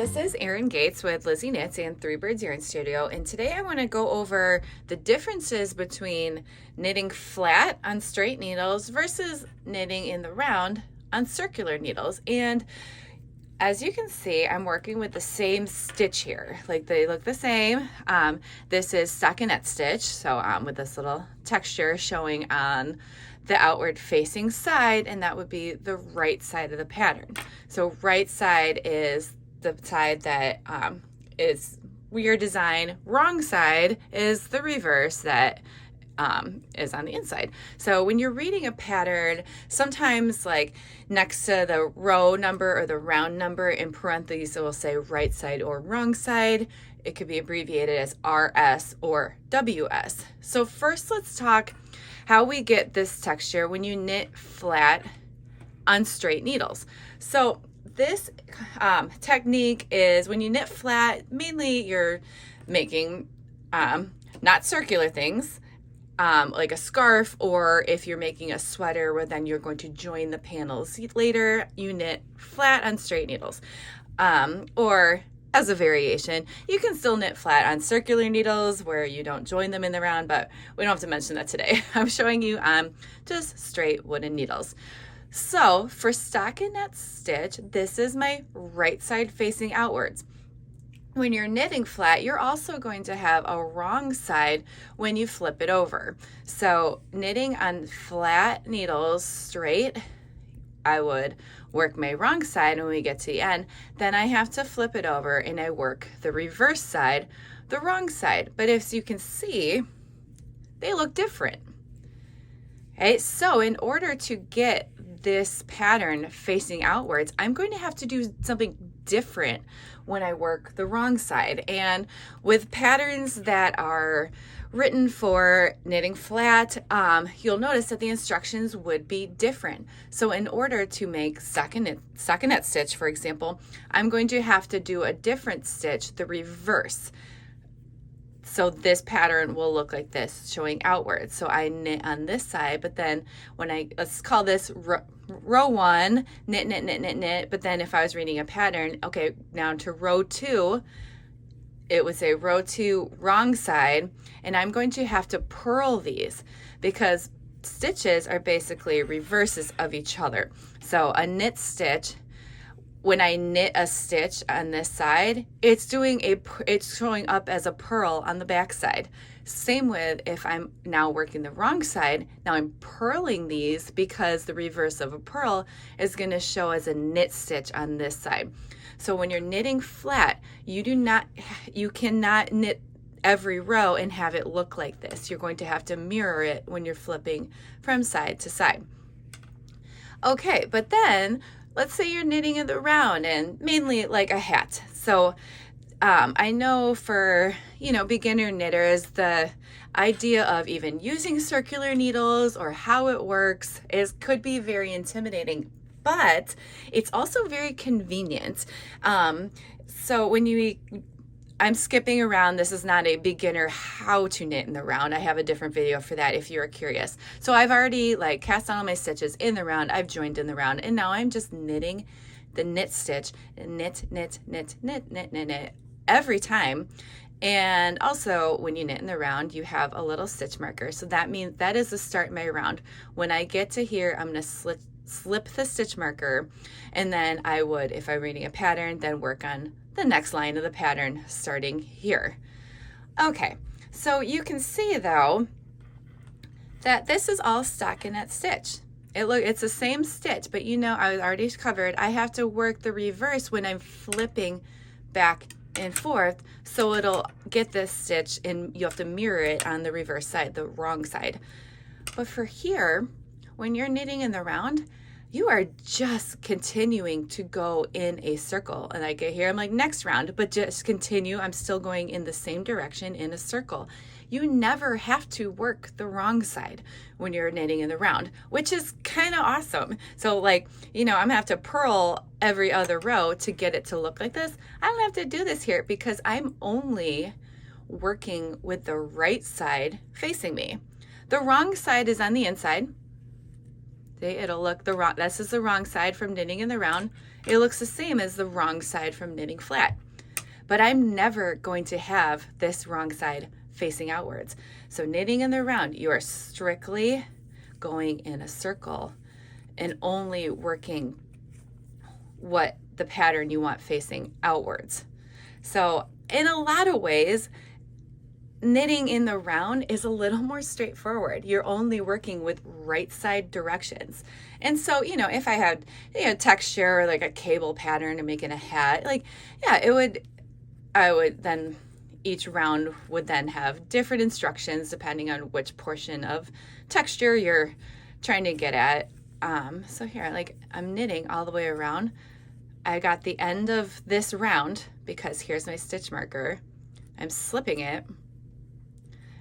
This is Erin Gates with Lizzie Knits and Three Birds Yarn Studio, and today I want to go over the differences between knitting flat on straight needles versus knitting in the round on circular needles. And as you can see, I'm working with the same stitch here. Like, they look the same. This is stockinette stitch, so with this little texture showing on the outward facing side, and that would be the right side of the pattern. So right side is the side that is your design. Wrong side is the reverse that is on the inside. So when you're reading a pattern, sometimes like next to the row number or the round number in parentheses, it will say right side or wrong side. It could be abbreviated as RS or WS. So first, let's talk how we get this texture when you knit flat on straight needles. So this technique is when you knit flat, mainly you're making not circular things, like a scarf, or if you're making a sweater where then you're going to join the panels later, you knit flat on straight needles. Or as a variation, you can still knit flat on circular needles where you don't join them in the round, but we don't have to mention that today. I'm showing you just straight wooden needles. So for stockinette stitch, this is my right side facing outwards. When you're knitting flat, you're also going to have a wrong side when you flip it over. So knitting on flat needles straight, I would work my wrong side. When we get to the end, then I have to flip it over and I work the reverse side, the wrong side. But as you can see, they look different. Okay, so in order to get this pattern facing outwards, I'm going to have to do something different when I work the wrong side. And with patterns that are written for knitting flat, you'll notice that the instructions would be different. So in order to make stockinette stitch, for example, I'm going to have to do a different stitch, the reverse. So this pattern will look like this, showing outwards. So I knit on this side, but then when let's call this row one, knit, knit, knit, knit, knit. But then if I was reading a pattern, okay, now to row two, it would say row two, wrong side. And I'm going to have to purl these because stitches are basically reverses of each other. So a knit stitch, when I knit a stitch on this side, it's showing up as a purl on the back side. Same with if I'm now working the wrong side, now I'm purling these because the reverse of a purl is going to show as a knit stitch on this side. So when you're knitting flat, you cannot knit every row and have it look like this. You're going to have to mirror it when you're flipping from side to side. Okay, but then let's say you're knitting in the round and mainly like a hat. So I know for, beginner knitters, the idea of even using circular needles or how it works could be very intimidating, but it's also very convenient. So I'm skipping around. This is not a beginner how to knit in the round. I have a different video for that if you're curious. So I've already cast on all my stitches in the round. I've joined in the round, and now I'm just knitting the knit stitch, knit, knit, knit, knit, knit, knit, knit every time. And also when you knit in the round, you have a little stitch marker. So that means that is the start of my round. When I get to here, I'm going to slip the stitch marker, and then I would, if I'm reading a pattern, then work on the next line of the pattern starting here. Okay, so you can see though that this is all stockinette stitch. It's the same stitch, but I already covered, I have to work the reverse when I'm flipping back and forth, so it'll get this stitch and you have to mirror it on the reverse side, the wrong side. But for here, when you're knitting in the round, you are just continuing to go in a circle. And I get here, I'm like, next round, but just continue. I'm still going in the same direction in a circle. You never have to work the wrong side when you're knitting in the round, which is kind of awesome. So I'm gonna have to purl every other row to get it to look like this. I don't have to do this here because I'm only working with the right side facing me. The wrong side is on the inside. See, it'll look the wrong, this is the wrong side from knitting in the round. It looks the same as the wrong side from knitting flat. But I'm never going to have this wrong side facing outwards. So knitting in the round, you are strictly going in a circle and only working what the pattern you want facing outwards. So in a lot of ways, knitting in the round is a little more straightforward. You're only working with right side directions. And so, if I had, texture or like a cable pattern and making a hat, I would then, each round would then have different instructions depending on which portion of texture you're trying to get at. So here, like I'm knitting all the way around. I got the end of this round because here's my stitch marker. I'm slipping it.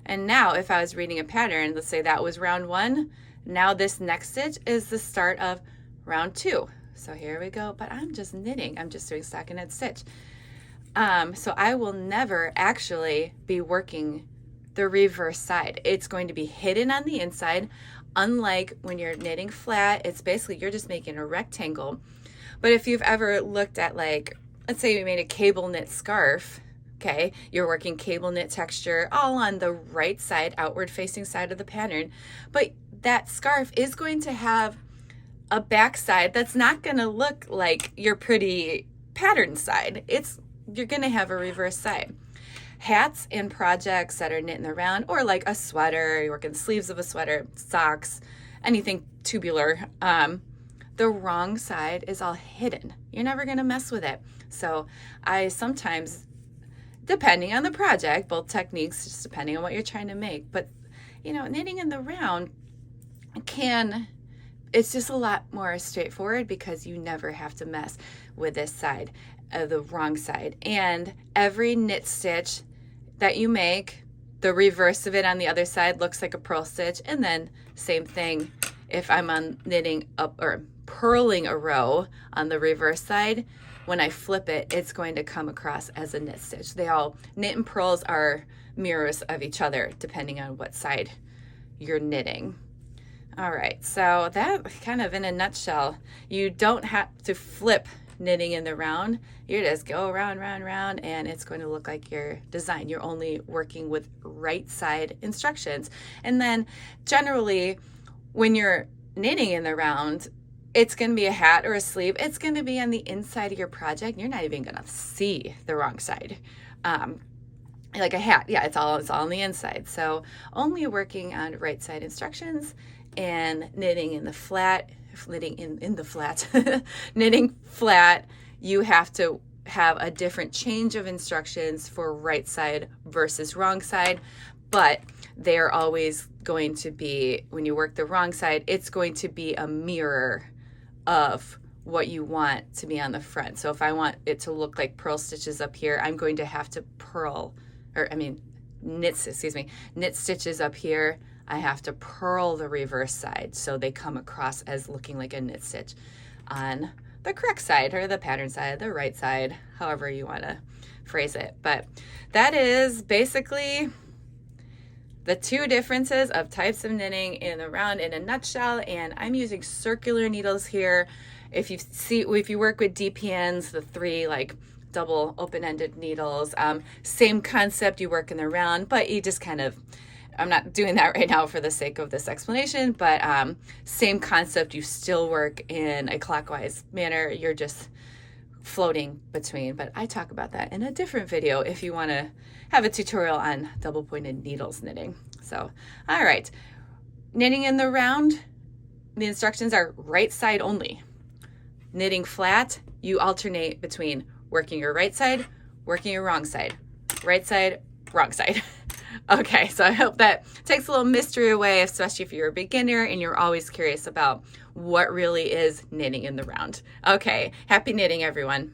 And now if I was reading a pattern, let's say that was round 1, now this next stitch is the start of round 2. So here we go, but I'm just knitting. I'm just doing stockinette stitch. So I will never actually be working the reverse side. It's going to be hidden on the inside. Unlike when you're knitting flat, it's basically you're just making a rectangle. But if you've ever looked at, like, let's say you made a cable knit scarf, okay, you're working cable knit texture all on the right side, outward facing side of the pattern, but that scarf is going to have a back side that's not going to look like your pretty pattern side. You're going to have a reverse side. Hats and projects that are knit in the round, or like a sweater, you're working the sleeves of a sweater, socks, anything tubular, the wrong side is all hidden. You're never going to mess with it. So I sometimes, depending on the project, both techniques, just depending on what you're trying to make, but knitting in the round it's just a lot more straightforward because you never have to mess with this side, the wrong side. And every knit stitch that you make, the reverse of it on the other side looks like a purl stitch. And then same thing if I'm on knitting up or purling a row on the reverse side, when I flip it, it's going to come across as a knit stitch. Knit and purls are mirrors of each other depending on what side you're knitting. All right, so that kind of in a nutshell, you don't have to flip knitting in the round. You just go round, and it's going to look like your design. You're only working with right side instructions. And then generally, when you're knitting in the round, it's going to be a hat or a sleeve. It's going to be on the inside of your project. You're not even going to see the wrong side. Like a hat, it's all on the inside. So only working on right side instructions and knitting in the flat, knitting flat, you have to have a different change of instructions for right side versus wrong side, but they're always going to be, when you work the wrong side, it's going to be a mirror of what you want to be on the front. So if I want it to look like purl stitches up here, I'm going to have to knit stitches up here. I have to purl the reverse side so they come across as looking like a knit stitch on the correct side or the pattern side, the right side, however you want to phrase it. But that is basically the two differences of types of knitting in the round in a nutshell. And I'm using circular needles here. If you work with DPNs, the 3 like double open-ended needles, same concept, you work in the round, but you just kind of, I'm not doing that right now for the sake of this explanation, but same concept, you still work in a clockwise manner, you're just floating between, but I talk about that in a different video if you want to have a tutorial on double pointed needles knitting. So, all right, knitting in the round, the instructions are right side only. Knitting flat, you alternate between working your right side, working your wrong side, right side, wrong side. Okay, so I hope that takes a little mystery away, especially if you're a beginner and you're always curious about what really is knitting in the round. Okay, happy knitting, everyone.